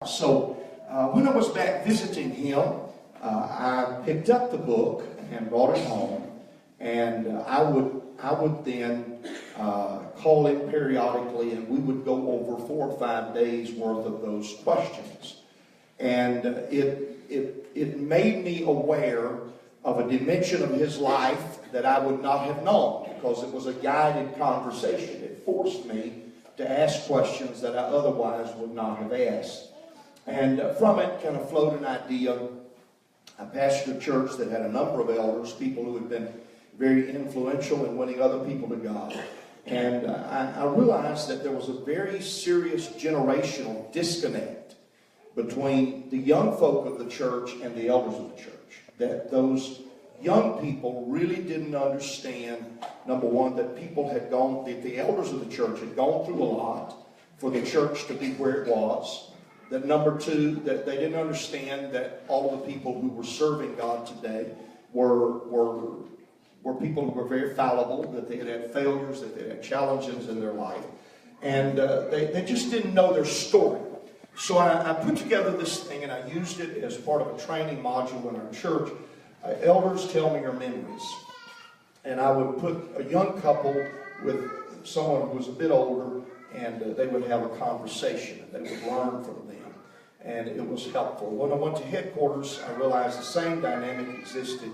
So when I was back visiting him, I picked up the book and brought it home, and I would then call him periodically, and we would go over 4 or 5 days worth of those questions. And it made me aware of a dimension of his life that I would not have known, because it was a guided conversation. It forced me to ask questions that I otherwise would not have asked. And from it kind of flowed an idea. I pastored a church that had a number of elders, people who had been very influential in winning other people to God. And I realized that there was a very serious generational disconnect between the young folk of the church and the elders of the church. That those young people really didn't understand, number one, that the elders of the church had gone through a lot for the church to be where it was. That number two, that they didn't understand that all of the people who were serving God today were people who were very fallible, that they had had failures, that they had challenges in their life. And they just didn't know their story. So I put together this thing, and I used it as part of a training module in our church. Elders, tell me your memories. And I would put a young couple with someone who was a bit older, and they would have a conversation, and they would learn from them. And it was helpful. When I went to headquarters, I realized the same dynamic existed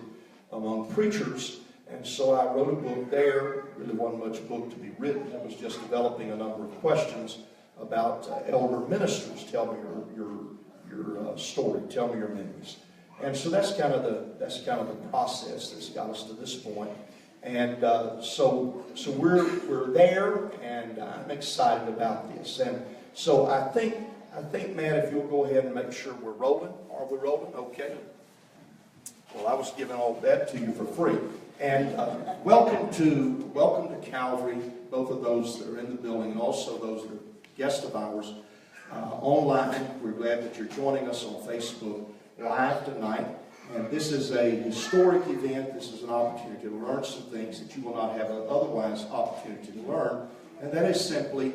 among preachers. And so I wrote a book there. Really wasn't much book to be written. I was just developing a number of questions about elder ministers. Tell me your story. Tell me your memories. And so that's kind of the process that's got us to this point. And so we're there, and I'm excited about this. And so I think, Matt, if you'll go ahead and make sure we're rolling. Are we rolling? Okay. Well, I was giving all that to you for free. And welcome to Calvary, both of those that are in the building, and also those that are guests of ours online. We're glad that you're joining us on Facebook live tonight. And this is a historic event. This is an opportunity to learn some things that you will not have an otherwise opportunity to learn. And that is simply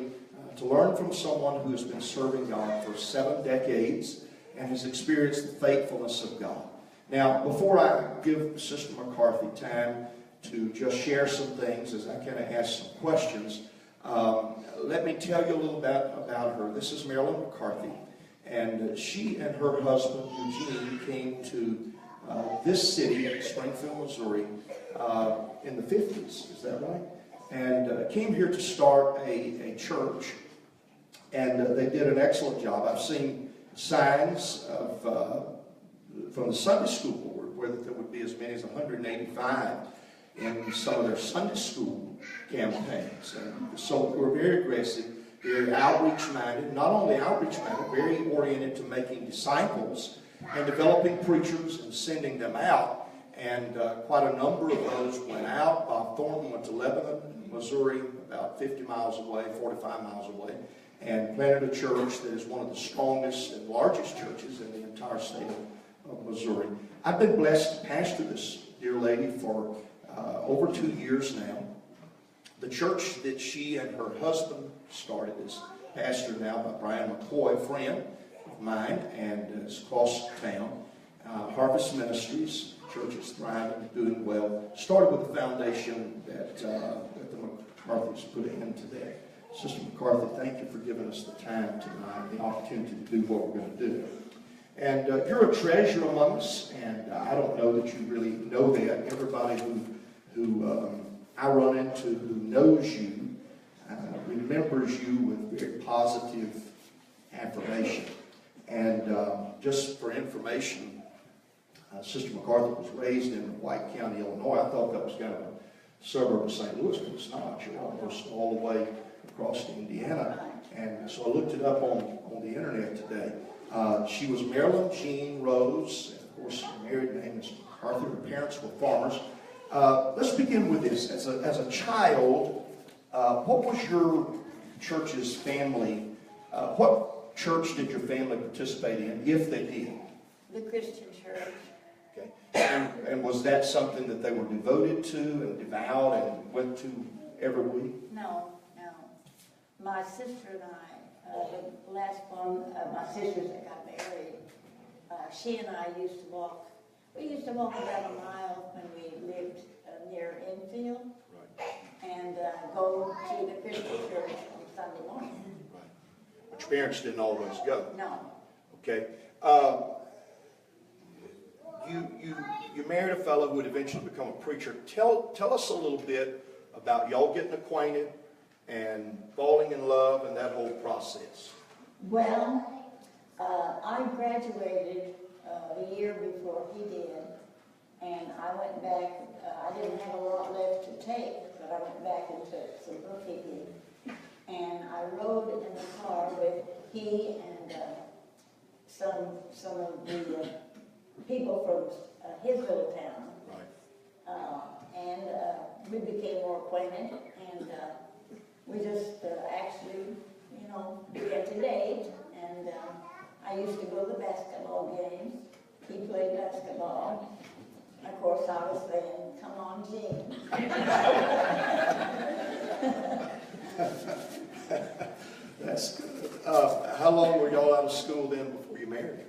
to learn from someone who has been serving God for 7 decades and has experienced the faithfulness of God. Now, before I give Sister McCarthy time to just share some things as I kind of ask some questions, let me tell you a little bit about her. This is Marilyn McCarthy, and she and her husband, Eugene, came to this city, Springfield, Missouri, in the 50s. Is that right? And came here to start a church, and they did an excellent job. I've seen signs from the Sunday school board where there would be as many as 185 in some of their Sunday school campaigns. And so we're very aggressive, very outreach-minded. Not only outreach-minded, very oriented to making disciples and developing preachers and sending them out. And quite a number of those went out. Bob Thornton went to Lebanon, Missouri, about 50 miles away, 45 miles away, and planted a church that is one of the strongest and largest churches in the entire state of Missouri. I've been blessed to pastor this dear lady for over 2 years now. The church that she and her husband started is pastored now by Brian McCoy, a friend of mine, and it's across town. Harvest Ministries, church is thriving, doing well. Started with the foundation that the McCarthys put into that. Sister McCarthy, thank you for giving us the time tonight, the opportunity to do what we're going to do. And you're a treasure among us, and I don't know that you really know that. Everybody who I run into who knows you remembers you with very positive affirmation. And just for information, Sister McCarthy was raised in White County, Illinois. I thought that was kind of a suburb of St. Louis, but it's not. You're almost all the way across to Indiana. And so I looked it up on the internet today. She was Marilyn Jean Rose, and of course her married name is McCarthy. Her parents were farmers. Let's begin with this. As a child, what was your church's family? What church did your family participate in, if they did? The Christian church. Okay. And was that something that they were devoted to and devout and went to every week? No. My sister and I the last one, my sisters that got married, she and I used to walk. We used to walk about a mile when we lived near Enfield, and go to the Christian church on Sunday morning. Right. But your parents didn't always go. No. Okay. You married a fellow who would eventually become a preacher. Tell us a little bit about y'all getting acquainted and falling in love and that whole process. Well, I graduated a year before he did, and I went back. I didn't have a lot left to take, but I went back and took some bookkeeping. And I rode in the car with he and some of the people from his little town. Right. And we became more acquainted, and we just actually, began to date. And I used to go to the basketball games. He played basketball. Of course, I was saying, "Come on, Gene." That's good. How long were y'all out of school then before you married?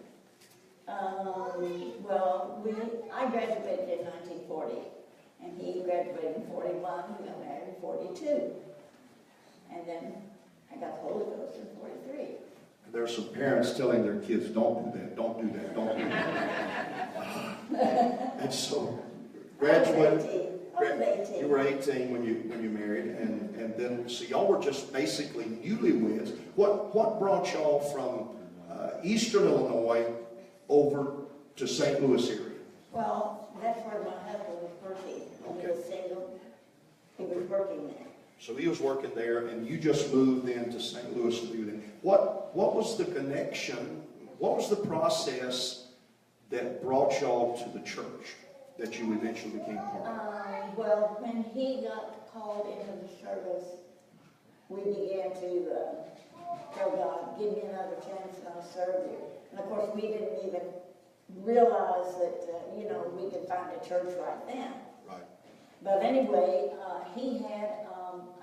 Well, I graduated in 1940, and he graduated in 41. We got married in 42, and then I got the Holy Ghost in 43. There's some parents telling their kids, "Don't do that, don't do that, don't do that." And so, graduated. I was 18. You were 18 when you married, and then so y'all were just basically newlyweds. What brought y'all from Eastern Illinois over to St. Louis area? Well, that's where my husband was working. He was single. He was working there. So he was working there, and you just moved into St. Louis to be with him. What was the connection? What was the process that brought y'all to the church that you eventually became part of? Well, when he got called into the service, we began to tell God, "Give me another chance and I'll serve you." And of course, we didn't even realize that, we could find a church right then. Right. But anyway, he had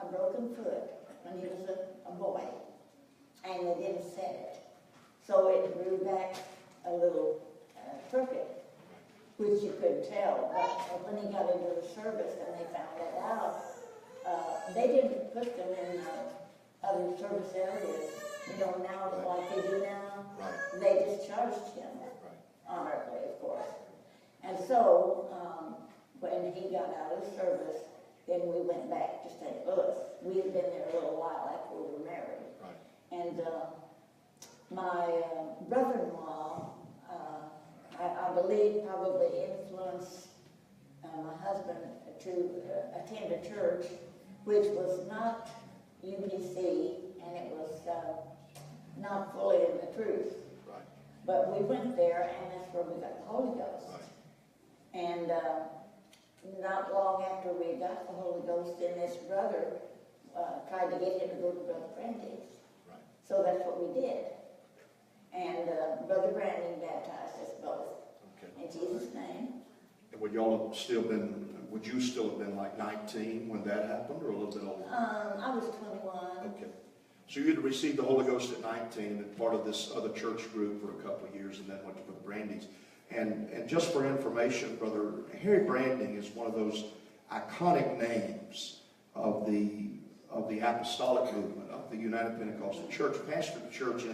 a broken foot when he was a boy, and they didn't set it. So it grew back a little crooked, which you couldn't tell. But when he got into the service and they found that out, they didn't put them in other service areas. Now like they do now, Right. they discharged him, Right. honorably, of course. And so when he got out of service, then we went back to St. Louis. We had been there a little while after we were married. Right. And my brother-in-law, I believe, probably influenced my husband to attend a church which was not UPC, and it was not fully in the truth. Right. But we went there, and that's where we got the Holy Ghost. Right. And not long after we got the Holy Ghost, then this brother tried to get him to go to Brother Branding's. Right. So that's what we did. And Brother Branding baptized us both. Okay. In Jesus' name. And would you still have been like 19 when that happened, or a little bit older? I was 21. Okay. So you had received the Holy Ghost at 19 and been part of this other church group for a couple of years, and then went to Brother Branding's. And just for information, Brother Harry Branding is one of those iconic names of the apostolic movement of the United Pentecostal Church. Pastored a church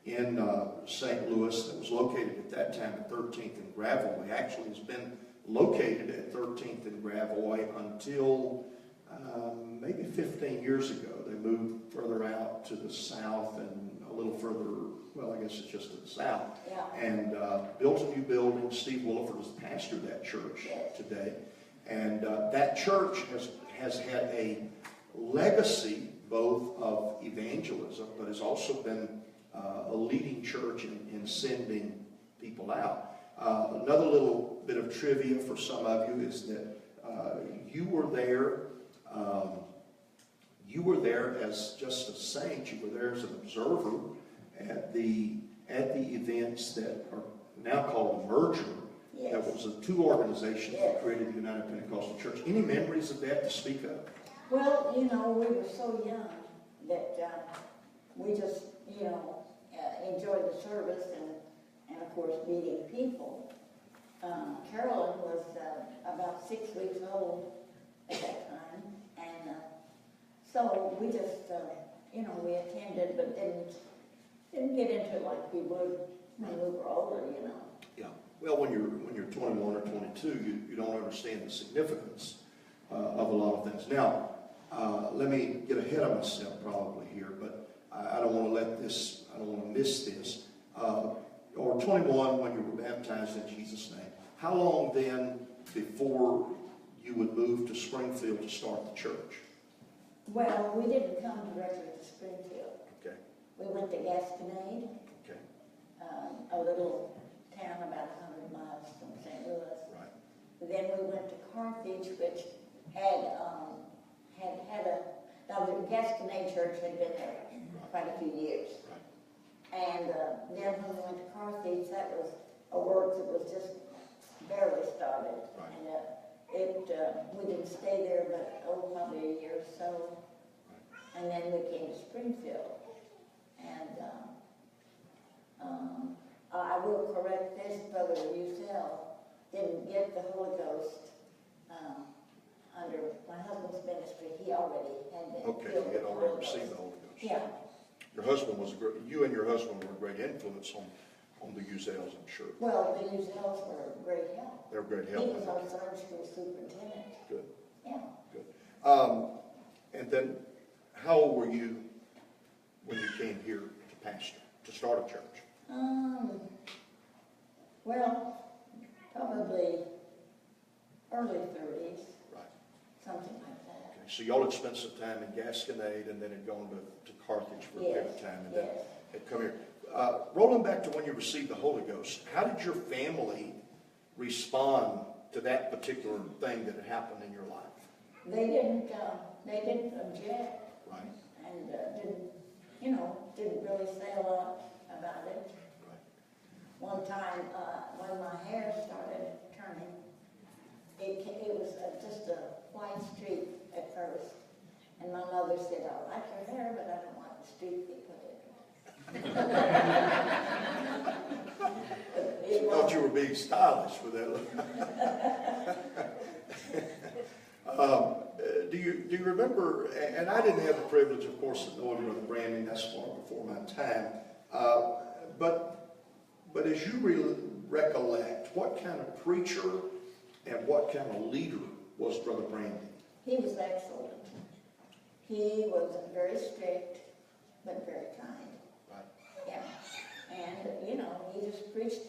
in St. Louis that was located at that time at 13th and Gravois. Actually, has been located at 13th and Gravois until maybe 15 years ago. They moved further out to the south and a little further, well, I guess it's just to the south. Yeah. And built a new building. Steve Williford is the pastor of that church today. And that church has had a legacy both of evangelism, but has also been a leading church in sending people out. Another little bit of trivia for some of you is that you were there. You were there as just a saint. You were there as an observer at the events that are now called a merger. Yes. That was the two organizations that created the United Pentecostal Church. Any memories of that to speak of? Well, we were so young that we just you know, enjoy the service and of course meeting people. Carolyn was about 6 weeks old at that time, and so we just, you know, we attended, but didn't get into it like we would when we were older, you know. Yeah. Well, when you're 21 or 22, you don't understand the significance of a lot of things. Now, let me get ahead of myself probably here, but I don't want to miss this. Or 21 when you were baptized in Jesus' name. How long then before you would move to Springfield to start the church? Well, we didn't come directly to Springfield. Okay. We went to Gasconade, Okay. a little town about 100 miles from St. Louis. Right. Then we went to Carthage, which had now the Gasconade Church had been there quite a few years. Right. And then when we went to Carthage, that was a work that was just barely started. Right. And we didn't stay there but probably a year or so. Right. And then we came to Springfield. And I will correct this, Brother Uzel didn't get the Holy Ghost under my husband's ministry. He already had been Okay, filled you with had the already Holy received Ghost. the Holy Ghost. Yeah. Your husband you and your husband were a great influence on the Uzels, I'm sure. Well, the Uzels were a great help. They were great He help. was our Sunday school superintendent. Good. Yeah. Good. And then, how old were you when you came here to pastor, to start a church? Well, probably early 30s. Right. Something like that. Okay. So y'all had spent some time in Gasconade and then had gone to Carthage for a period of time and then had come here. Rolling back to when you received the Holy Ghost, how did your family respond to that particular thing that had happened in your life? They didn't object. Right. And didn't really say a lot about it. Right. One time, when my hair started turning, it was just a white streak at first. And my mother said, I like your hair, but I don't want the streak they put in it. She thought you were being stylish with that look. Do you remember, and I didn't have the privilege, of course, of knowing Brother Brandon, that's far before my time, but as you recollect, what kind of preacher and what kind of leader was Brother Brandon? He was excellent. He was very strict, but very kind. Right. Yeah. And, he just preached,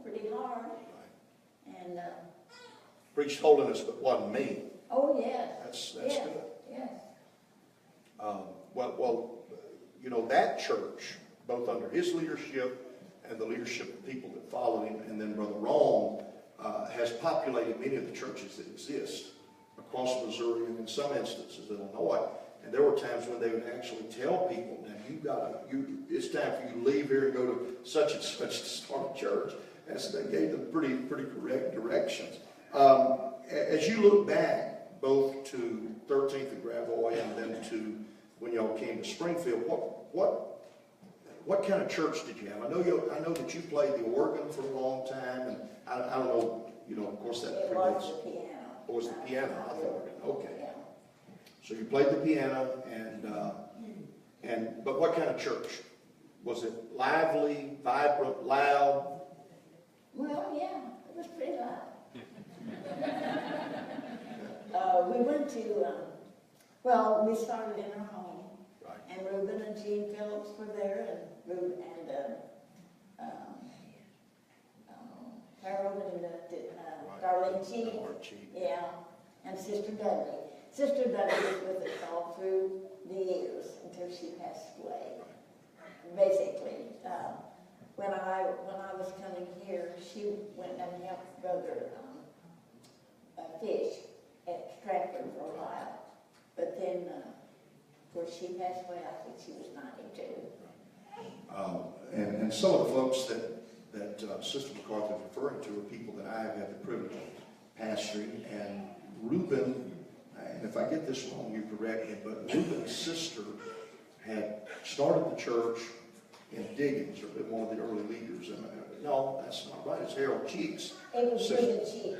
pretty hard. Right. And, preached holiness, but wasn't mean. oh, yes. That's yes. good. Yes. That church, both under his leadership and the leadership of the people that followed him, and then Brother Rome, has populated many of the churches that exist across Missouri and in some instances Illinois. And there were times when they would actually tell people, now it's time for you to leave here and go to such and such to start a church. And so they gave them pretty correct directions. As you look back, both to 13th and Gravois and then to when y'all came to Springfield, what kind of church did you have? I know that you played the organ for a long time, and I don't know, of course that It predates. was the piano. It was the piano, I thought. Okay. Yeah. So you played the piano, but what kind of church? Was it lively, vibrant, loud? Well, yeah, it was pretty loud. We went to, we started in our home. Right. And Reuben and Jean Phillips were there, and Harold and Darlene Cheek. Yeah, and Sister Dudley. Sister Dudley was with us all through the years until she passed away. Basically, when I was coming here, she went and helped Brother Fish at Stratford for a while. But then, of course, she passed away. I think she was 92. And some of the folks that Sister McCarthy is referring to are people that I have had the privilege of pastoring. And Reuben, and if I get this wrong, you correct me, but Reuben's sister had started the church in Diggins, or been one of the early leaders. And no, that's not right. It's Harold Cheeks. It was Ruby Cheek.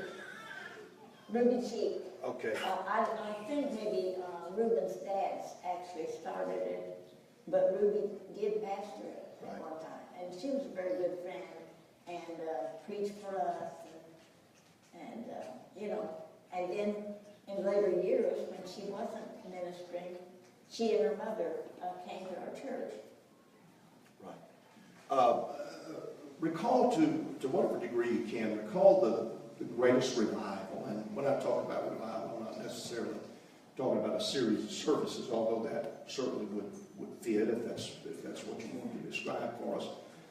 Ruby Cheek. Okay. I think maybe Reuben's dad actually started it, but Ruby did pastor it at one time. And she was a very good friend and preached for us. And you know, and then in later years when she wasn't ministering, she and her mother came to our church. Right. Recall to whatever degree you can, recall the greatest revival. And when I talk about revival, I'm not necessarily talking about a series of services, although that certainly would fit if that's what you want to describe for us.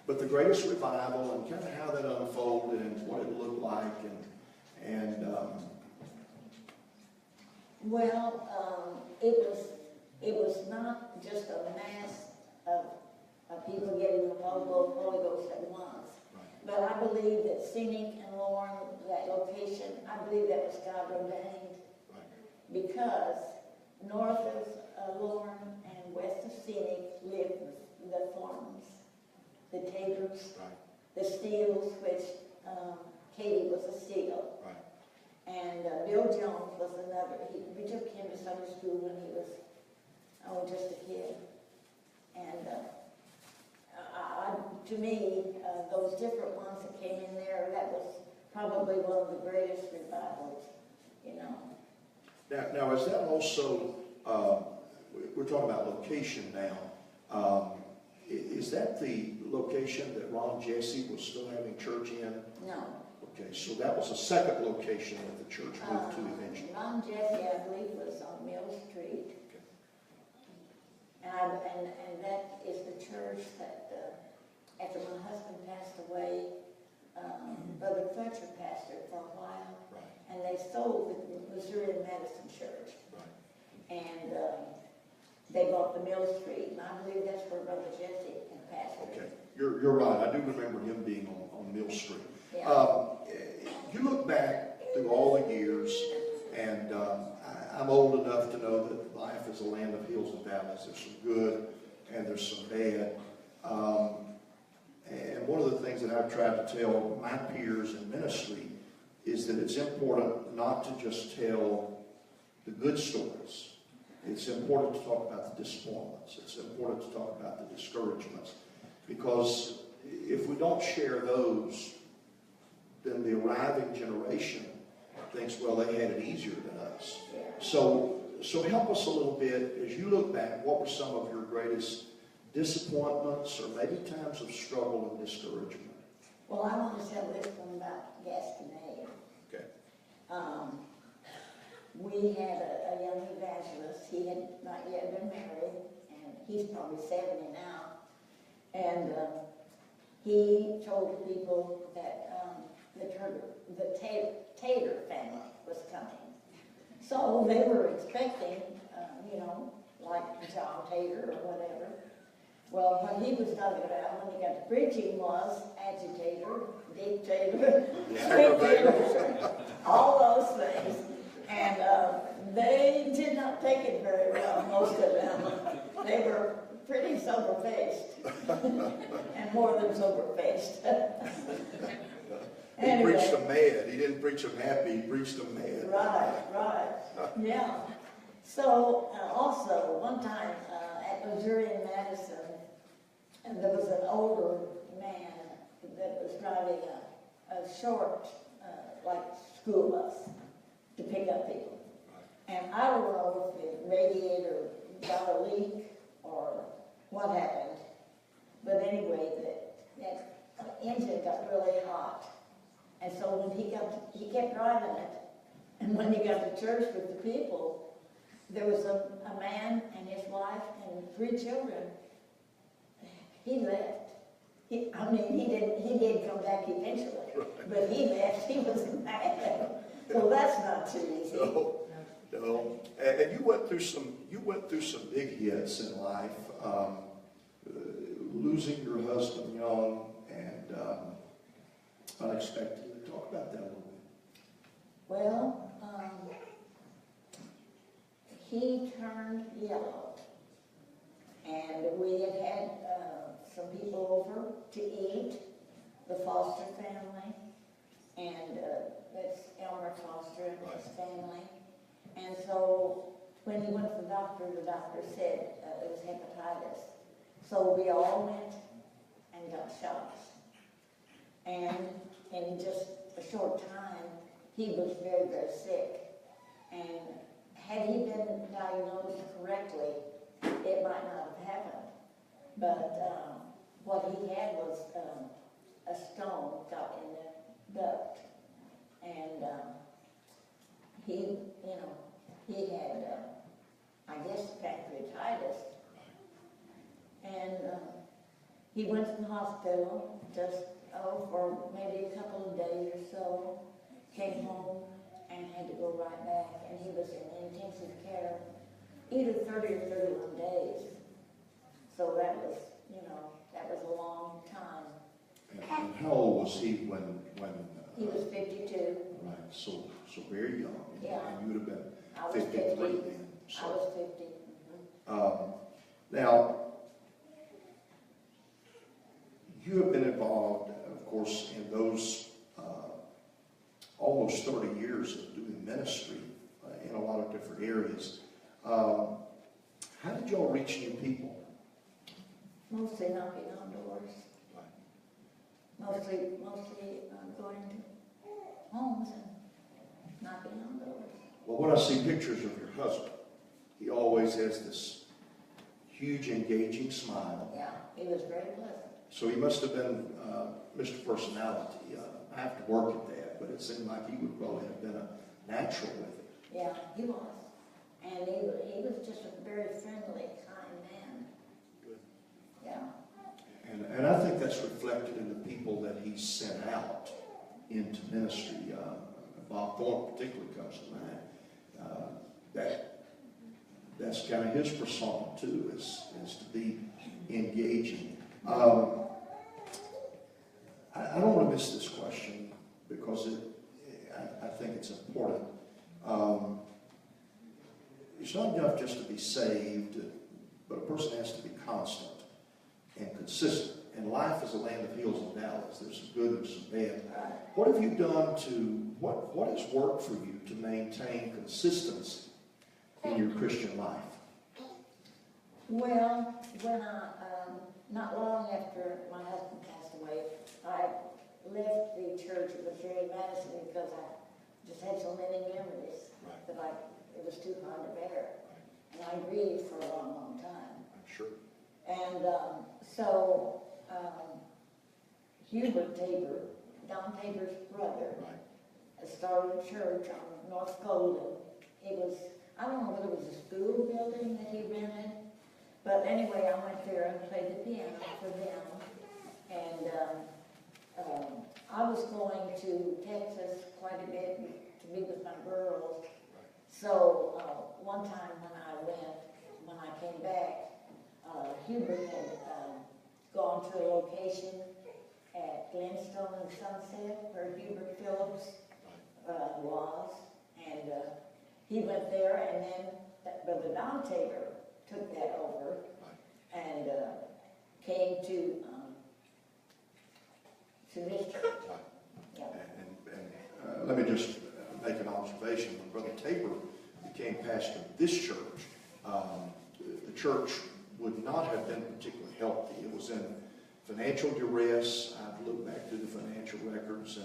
But the greatest revival and kind of how that unfolded and what it looked like it was not just a mass of people getting the Holy Ghost at once. Right. But I believe that Scenic and Lauren, that location, I believe that was God ordained. Right. Because north of Lauren and west of Scenic lived the Forms, the Taters, Right. the Steeles, which Katie was a Steele. Right. And Bill Jones was another. We took him to Sunday school when he was, just a kid. And to me, those different ones that came in there, that was probably one of the greatest revivals, you know. Now is that also, we're talking about location now, is that the location that Ron Jesse was still having church in? No. Okay, so that was a second location that the church moved to eventually. Ron Jesse, I believe, was on Mill Street. Okay. And that is the church that, after my husband passed away, Brother Fletcher pastored for a while. Right. And they sold the Missouri and Madison Church. Right. And they bought the Mill Street, and I believe that's where Brother Jesse had pastored. Okay, you're right. I do remember him being on Mill Street. Yeah. You look back through all the years, and I'm old enough to know that life is a land of hills and valleys. There's some good and there's some bad. And one of the things that I've tried to tell my peers in ministry is that it's important not to just tell the good stories. It's important to talk about the disappointments. It's important to talk about the discouragements. Because if we don't share those, then the arriving generation thinks, well, they had it easier than us. So help us a little bit. As you look back, what were some of your greatest disappointments or maybe times of struggle and discouragement? Well, I want to tell this one about Gasconade. Okay. We had a young evangelist. He had not yet been married, and he's probably 70 now. And he told the people that the Tater family was coming. So they were expecting, like John Tater or whatever. Well, what he was talking about when he got to preaching was agitator, dictator, spectator, all those things. And they did not take it very well, most of them. They were pretty sober-faced, and more than sober-faced. He preached them mad. He didn't preach them happy. He preached them mad. Right. Yeah. So also, one time at Missouri and Madison, and there was an older man that was driving a short, school bus to pick up people. And I don't know if the radiator got a leak or what happened, but anyway, that engine got really hot. And so when he kept driving it, and when he got to church with the people, there was a man and his wife and 3 children. He left. He did come back eventually, but he left. He was mad. So that's not too easy. No. And you went through some big hits in life, losing your husband young and unexpectedly. Talk about that a little bit. Well, he turned yellow, And we had had some people over to eat, the Foster family, and that's Elmer Foster and his family. And so when he went to the doctor said it was hepatitis. So we all went and got shots. And in just a short time, he was very, very sick. And had he been diagnosed correctly, it might not have happened. But what he had was a stone got in the duct. And he had, I guess, pancreatitis. And he went to the hospital just, for maybe a couple of days or so, came home and had to go right back. And he was in intensive care either 30 or 31 days. So that was, that was a long time. And how old was he when He was 52. Right, so very young. Yeah. And you would have been I was 53 50. then. I was 50. Now, you have been involved, of course, in those almost 30 years of doing ministry in a lot of different areas. How did y'all reach new people? Mostly knocking on doors. Right. Mostly going to homes and knocking on doors. Well, when I see pictures of your husband, he always has this huge, engaging smile. Yeah, he was very pleasant. So he must have been Mr. Personality. I have to work at that, but it seemed like he would probably have been a natural with it. Yeah, he was. And he was just a very friendly, kind man. Good. Yeah. And I think that's reflected in the people that he sent out into ministry. Bob Thorne particularly comes to mind. That's kind of his persona too, is to be engaging. I don't want to miss this question because I think it's important. It's not enough just to be saved, but a person has to be constant and consistent. And life is a land of hills and valleys. There's some good and some bad. What have you done what has worked for you to maintain consistency in your Christian life? Well, when not long after my husband passed away, I left the church at Missouri Madison because I just had so many memories that it was too hard to bear. And I grieved for a long, long time. I'm sure. And so Hubert Tabor, Don Tabor's brother, started a church on North Golden. It was, I don't know whether it was a school building that he rented, but anyway, I went there and played the piano for them. And I was going to Texas quite a bit to be with my girls. So one time when I came back, Hubert had gone to a location at Glenstone and Sunset where Hubert Phillips was, and he went there, and then Brother Don Tabor took that over and came to this church. Yeah. And let me just make an observation. When Brother Tabor became pastor of this church, the church would not have been particularly healthy. It was in financial duress. I've looked back through the financial records,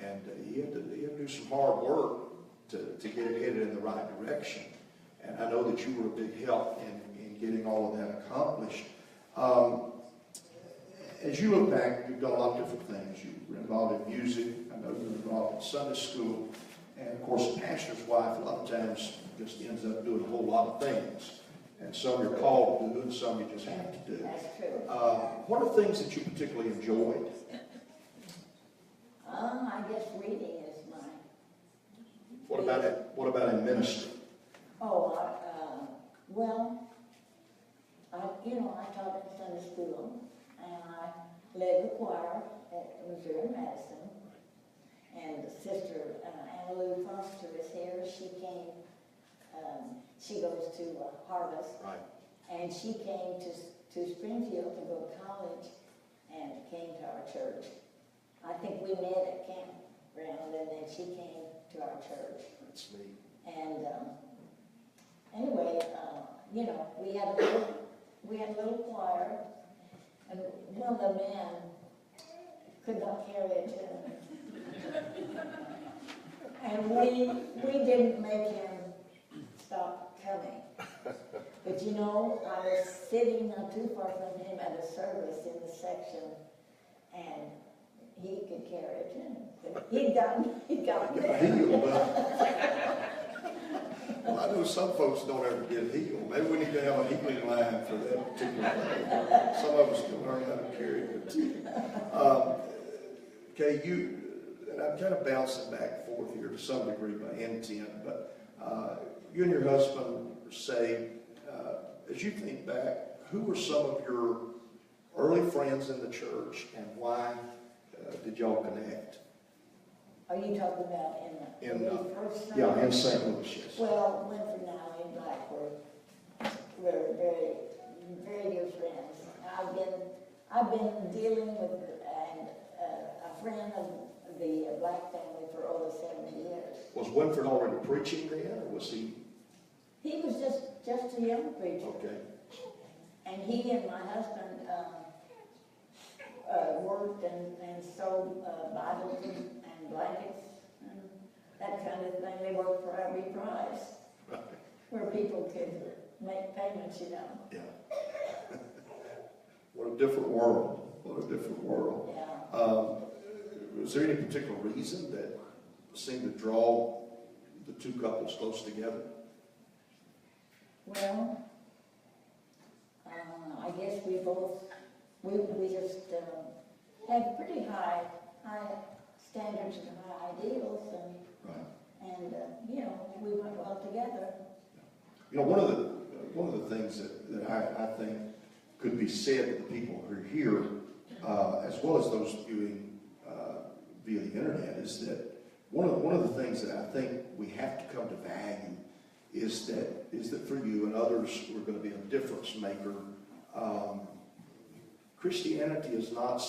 and he had to do some hard work to get it headed in the right direction. And I know that you were a big help in getting all of that accomplished. As you look back, you've done a lot of different things. You were involved in music. I know you were involved in Sunday school. And of course, a pastor's wife a lot of times just ends up doing a whole lot of things. And some you're called to do, and some you just have to do. That's true. What are things that you particularly enjoyed? I guess reading is my... What about in ministry? Oh, well, I taught in Sunday school, and I led the choir at Missouri Madison. And Sister Anna Lou Foster is here. She came, she goes to Harvest. Right. And she came to Springfield to go to college and came to our church. I think we met at campground, and then she came to our church. That's neat. And anyway, you know, we had a little choir, and one of the men could not carry a tune. And we didn't make him stop coming. But you know, I was sitting not too far from him at a service in the section, and he could carry a tune. But he'd gotten Healed, well, I know some folks don't ever get healed. Maybe we need to have a healing line for that particular thing. Some of us can learn how to carry it. Okay, and I'm kind of bouncing back and forth here to some degree by intent, but you and your husband say, as you think back, who were some of your early friends in the church, and why did y'all connect? Are you talking about in the first time? Yeah, in St. Louis, yes. Well, Winford and I in Blackburn, we're very, very good friends. I've been dealing with a friend of the Black family for over 70 years. Was Winford already preaching then, or was he? He was just a young preacher. Okay. And he and my husband worked and sold Bibles and blankets and that kind of thing. They worked for every price, Right. where people could make payments, you know. Yeah. What a different world. What a different world. Yeah. Was there any particular reason that seemed to draw the two couples close together? Well, I guess we just had pretty high standards and high ideals, and you know, we went well together. You know, one of the things that I think could be said to the people who are here, as well as those viewing via the internet, is that one of the things that I think we have to come to value is that for you and others who are going to be a difference maker, Christianity is not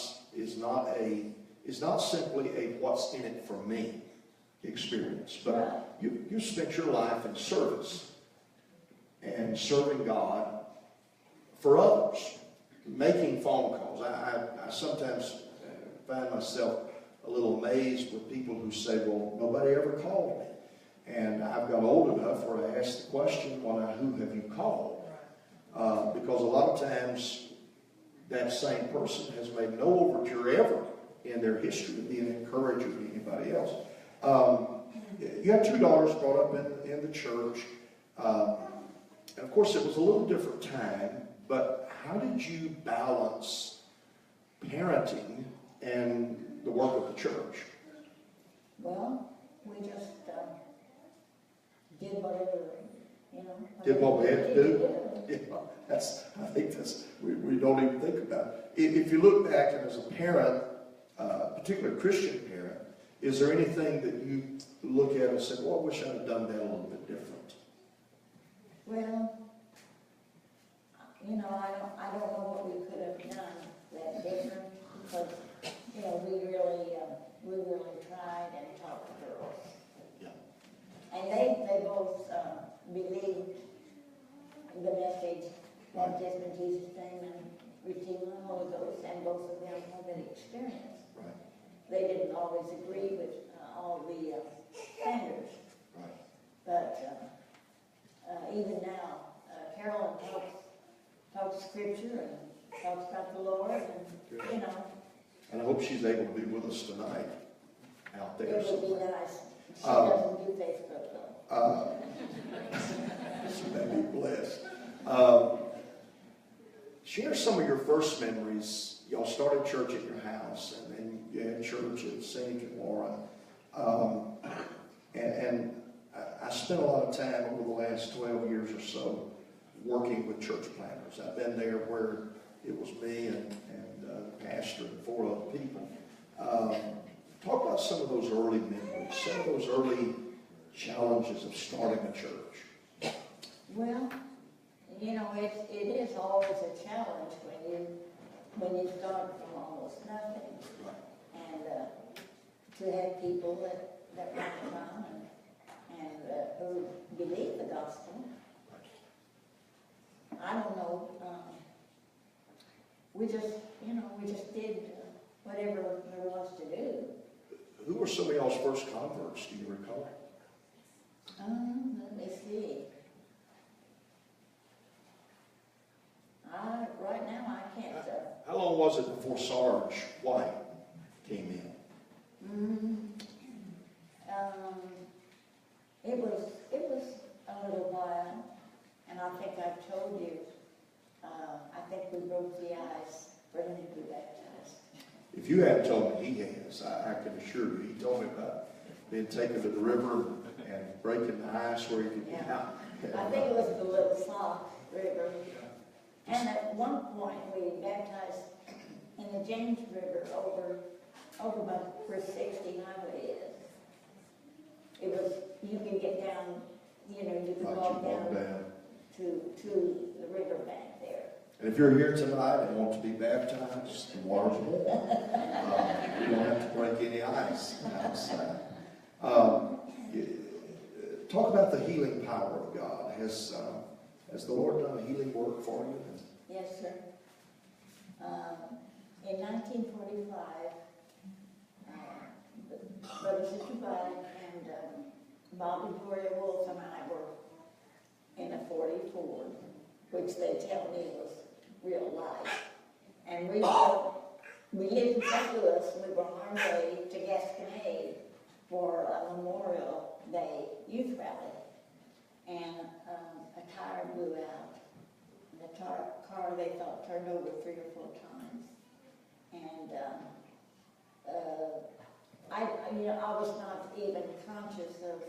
simply a what's in it for me experience, but you spent your life in service and serving God for others, making phone calls. I sometimes find myself a little amazed with people who say, well, nobody ever called me. And I've got old enough where I ask the question, well, now, who have you called? Because a lot of times that same person has made no overture ever in their history to be an encourager to anybody else. You have two daughters brought up in the church. And of course, it was a little different time, but how did you balance parenting and the work of the church? Well, we just did whatever, you know. Did what we had to do? Yeah, I think we don't even think about it. If you look back and as a parent, particularly a Christian parent, is there anything that you look at and say, well, I wish I'd have done that a little bit different? Well, you know, I don't know what we could have done that different, because, you know, we really tried and taught the girls. Yeah. And they both believed the message, baptism in Jesus' name and receiving the Holy Ghost, and both of them had that experience. Right. They didn't always agree with all the standards, Right. but even now, Carolyn talks scripture and talks about the Lord, and you know. And I hope she's able to be with us tonight out there. It would be somewhere. nice. She doesn't do Facebook though. She may be blessed. Share some of your first memories. Y'all started church at your house, and then you had church at St. and Warren. And I spent a lot of time over the last 12 years or so working with church planners. I've been there where it was me and the pastor and 4 other people. Talk about some of those early memories, some of those early challenges of starting a church. Well, you know, it is always a challenge when you start from almost nothing. And to have people that want to come and who believe the gospel. I don't know. We just did whatever there was to do. Who were some of y'all's first converts? Do you recall? Let me see. Right now I can't. How long was it before Sarge White came in? It was a little while, and I think I've told you. I think we broke the ice for him to be baptized. If you hadn't told me, he has. I can assure you. He told me about being taken to the river and breaking the ice where he could get out. I think it was the Little Sock River. And at one point we baptized in the James River over by where 60 highway is. It was, you can get down, you could walk down to the riverbank there. And if you're here tonight and want to be baptized, the water's warm. You don't have to break any ice outside. Talk about the healing power of God. Has the Lord done a healing work for you? Yes, sir. In 1945, Brother Sister Bud and Bobby Gloria Wolf and I were in a 44, which they tell me was real life. And we lived in St. Louis, and we were on our way to Gasconade for a Memorial Day youth rally. And a tire blew out. And the car, they thought, turned over 3 or 4 times. And I was not even conscious of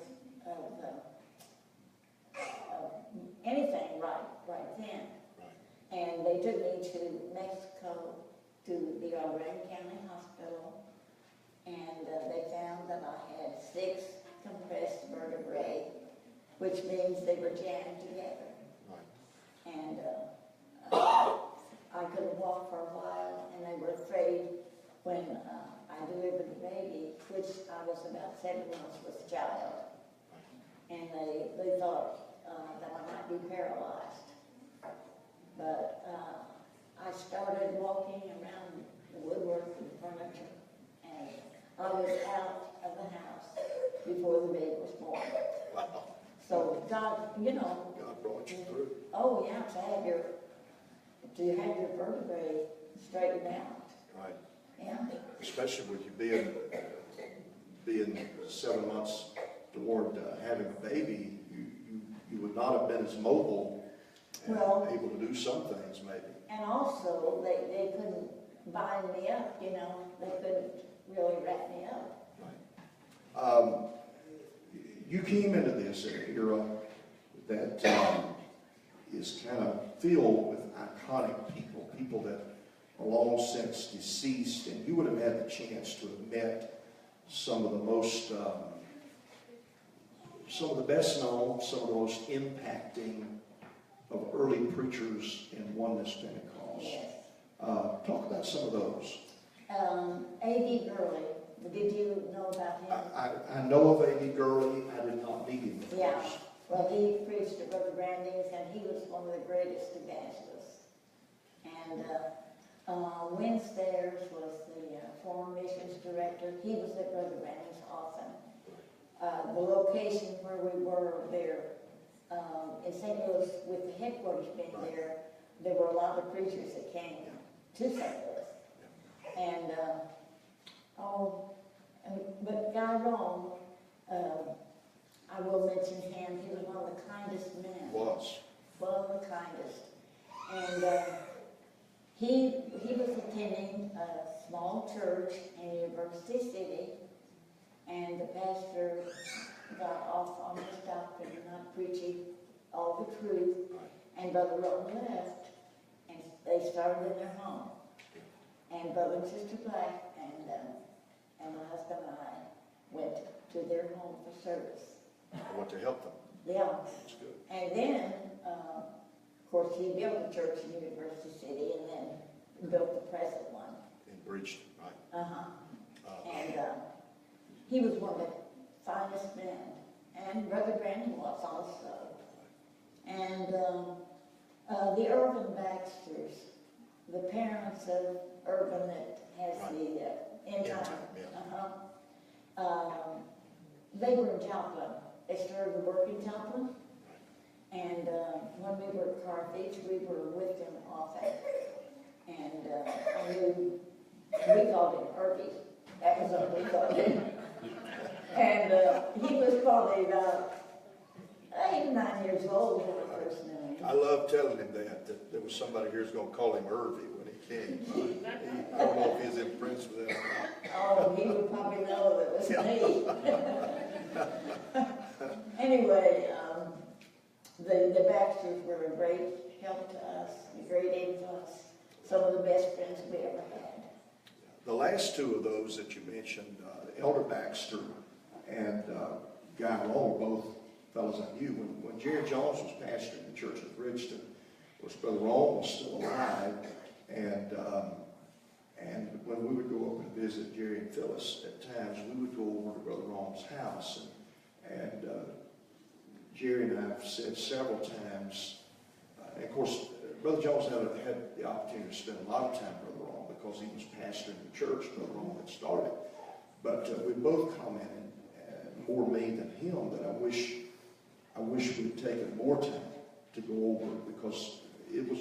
anything right then. And they took me to Mexico, to the Alvarado County Hospital, and they found that I had 6 compressed vertebrae, which means they were jammed together. And I couldn't walk for a while, and they were afraid when I delivered the baby, which I was about 7 months with the child, and they thought that I might be paralyzed. But I started walking around the woodwork and furniture, and I was out of the house before the baby was born. Wow. So God, God brought you through. Oh yeah, to have your vertebrae straightened out. Right. Yeah. Especially with you being 7 months toward having a baby, you would not have been as mobile and able to do some things maybe. And also they couldn't bind me up, they couldn't really wrap me up. Right. You came into this era that is kind of filled with iconic people that are long since deceased, and you would have had the chance to have met some of the most, some of the best known, some of the most impacting of early preachers in Oneness Pentecost. Yes. Talk about some of those. A.D. Gurley, did you know about him? I know of A.D. Gurley. I did not meet him. Yeah. Well, he preached at Brother Branding's, and he was one of the greatest evangelists. And Wynn Stairs was the former missions director. He was at Brother Branding's often. The location where we were there in St. Louis, with the headquarters being there were a lot of preachers that came to St. Louis. And, but Guy Rome, I will mention him. He was one of the kindest men. Was. One of the kindest. And he was attending a small church in University City, and the pastor got off on his doctrine, not preaching all the truth, and Brother Rome left, and they started in their home. And Brother and Sister Black and my husband and I went to their home for service. I want to help them. Yeah. That's good. And then Of course, he built a church in University City and then built the present one. In Bridgeton, right? And he was one of the finest men. And Brother Brandon was also. And the Irvin Baxters, the parents of Irvin that has the end time. They were in Joplin. They started to work in Joplin. And when we were at Carthage, we were with them often. And we called him Irvy. That was what we called him. And he was probably about 8 or 9 years old when I first knew him. I love telling him that there was somebody here who's going to call him Irvy when he came. I don't know if he's impressed with that. Oh, he would probably know that it was me. Anyway, the Baxters were a great help to us, a great influence, some of the best friends we ever had. The last two of those that you mentioned, Elder Baxter and Guy Roll, both fellows I knew. When Jerry Jones was pastoring the church at Bridgeton, of course, Brother Roll was still alive, and when we would go up and visit Jerry and Phyllis, at times we would go over to Brother Roll's house, and Jerry and I have said several times, and of course, Brother Jones had the opportunity to spend a lot of time with Brother Roll because he was pastoring the church Brother Roll had started. But we both commented, more me than him, that I wish we'd taken more time to go over it because it was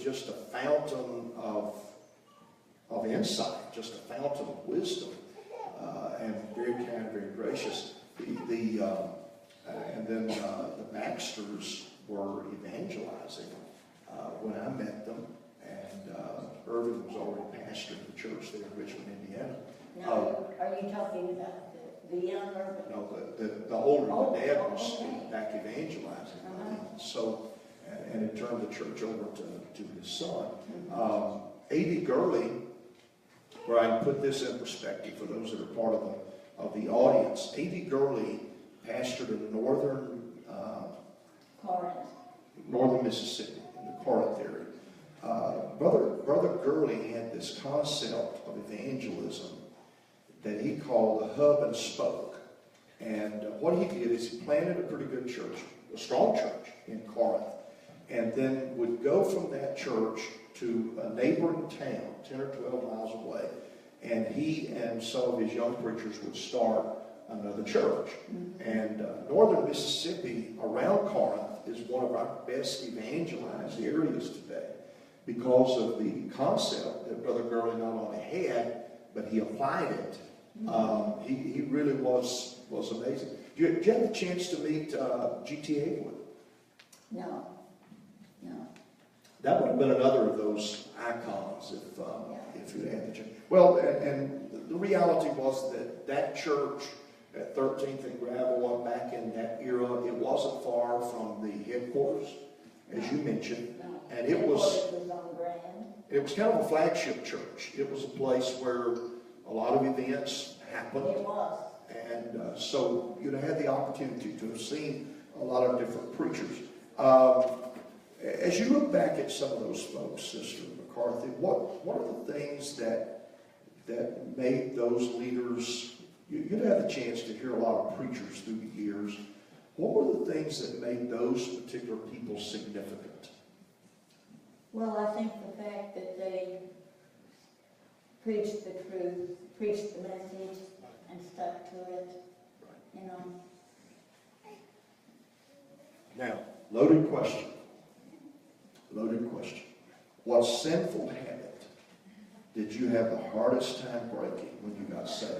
just a fountain of insight, just a fountain of wisdom, and very kind, very gracious. And then the Baxters were evangelizing when I met them, and Irvin was already pastoring the church there in Richmond, Indiana. Now, are you talking about the young Irvin? No, the older, the dad was back evangelizing. So, and it turned the church over to his son. A.D. Gurley, where I put this in perspective for those that are part of the audience, A.D. Gurley pastored in northern Mississippi, in the Corinth area. Brother Gurley had this concept of evangelism that he called the hub and spoke. And what he did is he planted a pretty good church, a strong church in Corinth, and then would go from that church to a neighboring town, 10 or 12 miles away, and he and some of his young preachers would start another church. And northern Mississippi, around Corinth, is one of our best evangelized areas today because of the concept that Brother Gurley not only had, but he applied it. He really was amazing. Did you have the chance to meet G.T. Haywood? No. That would have been another of those icons if you had the chance. Well, and the reality was that church at 13th and Gravel, back in that era, it wasn't far from the headquarters, as you mentioned, and it was kind of a flagship church. It was a place where a lot of events happened. It was. And so you'd have had the opportunity to have seen a lot of different preachers. As you look back at some of those folks, Sister McCarthy, what are the things that made those leaders? You'd have the chance to hear a lot of preachers through the years. What were the things that made those particular people significant? Well, I think the fact that they preached the truth, preached the message, and stuck to it, you know. Now, loaded question. What sinful habit did you have the hardest time breaking when you got saved?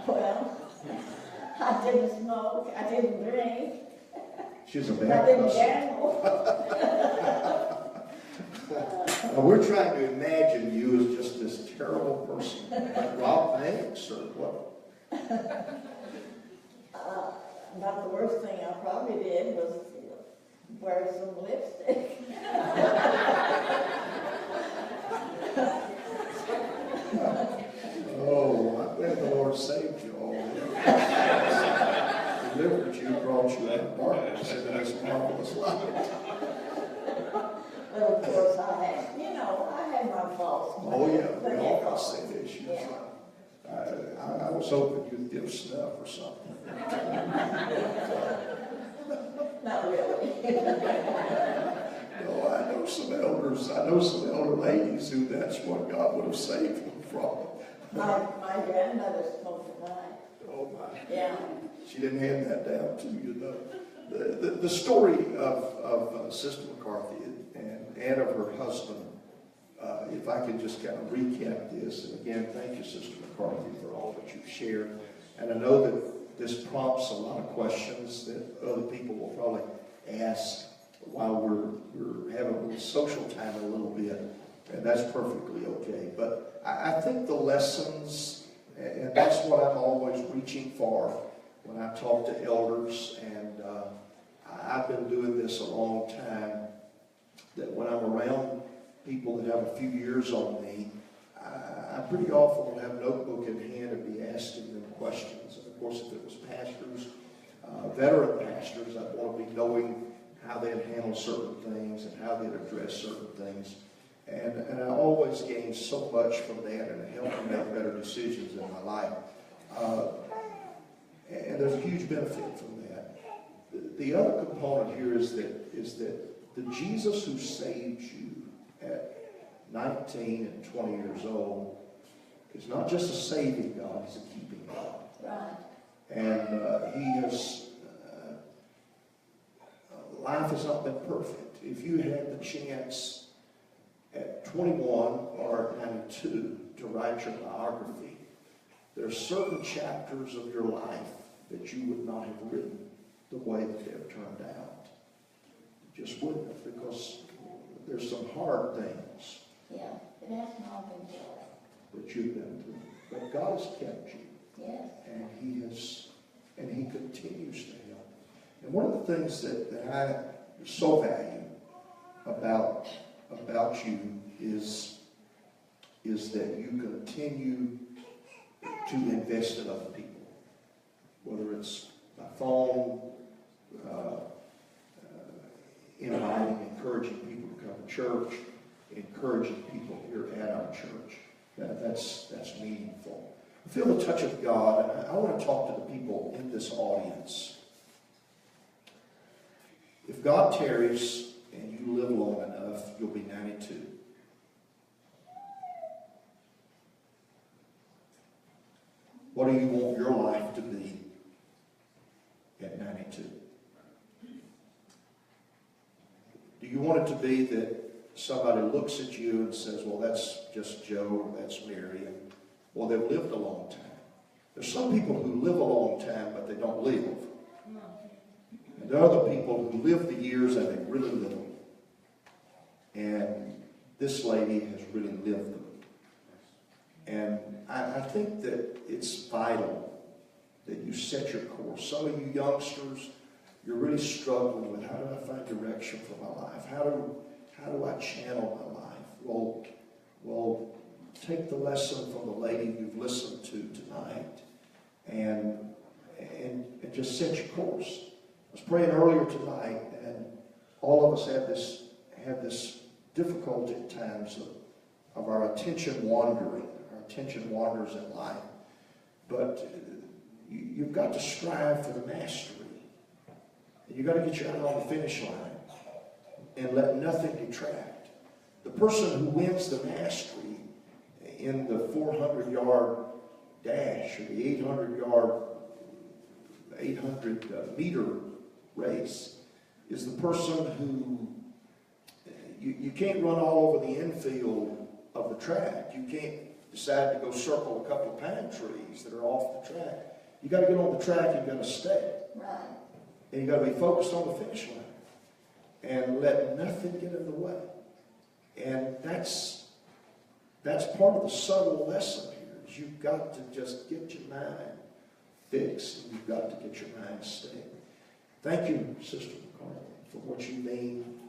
Well, I didn't smoke, I didn't drink, She's a I bad didn't person. gamble. We're trying to imagine you as just this terrible person, like Rob Hanks or what? About the worst thing I probably did was wear some lipstick. Oh, I'm glad the Lord saved you all. Delivered you, brought brought you out of darkness into this marvelous light. Well, of course, I had my faults. Oh, yeah, we But all that's got sin issues. Yeah. I was hoping you'd give snuff or something. Not really. No, I know some elder ladies who that's what God would have saved them from. My grandmother smoked a pipe. Oh, my. Yeah. She didn't hand that down to you, though. The story of Sister McCarthy and of her husband, if I could just kind of recap this, and again, thank you, Sister McCarthy, for all that you've shared. And I know that this prompts a lot of questions that other people will probably ask while we're having a little social time a little bit, and that's perfectly okay. But I think the lessons, and that's what I'm always reaching for when I talk to elders, and I've been doing this a long time, that when I'm around people that have a few years on me, I pretty often will have a notebook in hand and be asking them questions. And of course, if it was pastors, veteran pastors, I'd want to be knowing how they'd handle certain things and how they'd address certain things. And I always gain so much from that, and it helped me make better decisions in my life. And there's a huge benefit from that. The other component here is that the Jesus who saved you at 19 and 20 years old is not just a saving God, he's a keeping God. Right. And he has, life has not been perfect. If you had the chance at 21 or at 92 to write your biography, there are certain chapters of your life that you would not have written the way that they've turned out. You just wouldn't have, because there's some hard things Yeah. It has not been joy. that you've been through. But God has kept you. Yes. And he continues to help. And one of the things that I so value about you is that you continue to invest in other people, whether it's by phone, inviting, encouraging people to come to church, encouraging people here at our church. That's meaningful. I feel the touch of God, and I want to talk to the people in this audience. If God tarries and you live long enough, you'll be 92. What do you want your life to be at 92? Do you want it to be that somebody looks at you and says, well, that's just Joe, or that's Mary, and well, they've lived a long time. There's some people who live a long time, but they don't live. And there are other people who live the years and they really live them. And this lady has really lived them. And I think that it's vital that you set your course. Some of you youngsters, you're really struggling with, how do I find direction for my life? How do I channel my life? Well, take the lesson from the lady you've listened to tonight and just set your course. I was praying earlier tonight, and all of us have this difficulty at times of our attention wandering. Our attention wanders in life. But you've got to strive for the mastery. And you've got to get your eye on the finish line and let nothing detract. The person who wins the mastery in the 400-yard dash or the 800-meter race is the person who, you can't run all over the infield of the track. You can't decide to go circle a couple of pine trees that are off the track. You got to get on the track, you've got to stay. Right. And you've got to be focused on the finish line and let nothing get in the way. And that's part of the subtle lesson here, is you've got to just get your mind fixed, and you've got to get your mind steady. Thank you, Sister McCarthy, for what you mean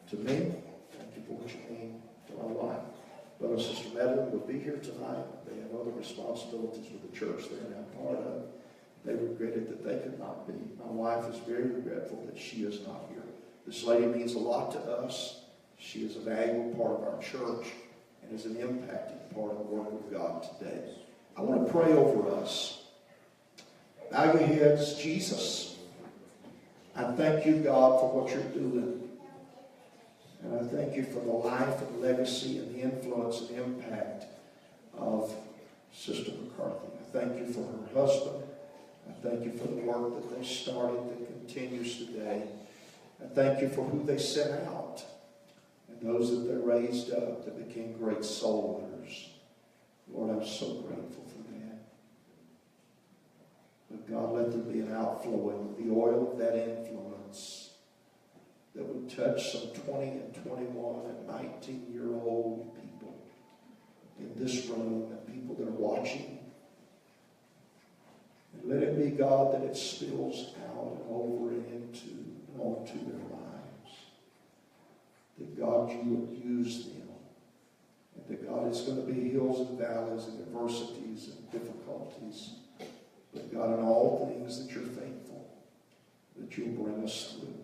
to me. Thank you for what you mean to my wife. Brother and Sister Madeline will be here tonight. They have other responsibilities with the church they're now part of. They regretted that they could not be. My wife is very regretful that she is not here. This lady means a lot to us. She is a valuable part of our church and is an impacting part of the work of God today. I want to pray over us. Bow your heads. Jesus, I thank you, God, for what you're doing. And I thank you for the life and legacy and the influence and impact of Sister McCarthy. I thank you for her husband. I thank you for the work that they started that continues today. I thank you for who they sent out and those that they raised up that became great soul winners. Lord, I'm so grateful for that. But God, let there be an outflowing of the oil of that influence that would touch some 20 and 21 and 19-year-old people in this room and people that are watching. And let it be, God, that it spills out and over and into and onto their lives. That, God, you would use them. And that, God, it's going to be hills and valleys and adversities and difficulties. But, God, in all things that you're faithful, that you'll bring us through.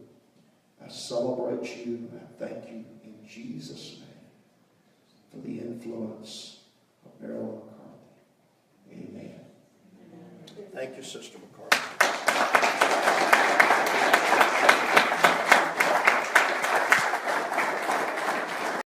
I celebrate you and I thank you in Jesus' name for the influence of Marilyn McCarthy. Amen. Thank you, Sister McCarthy.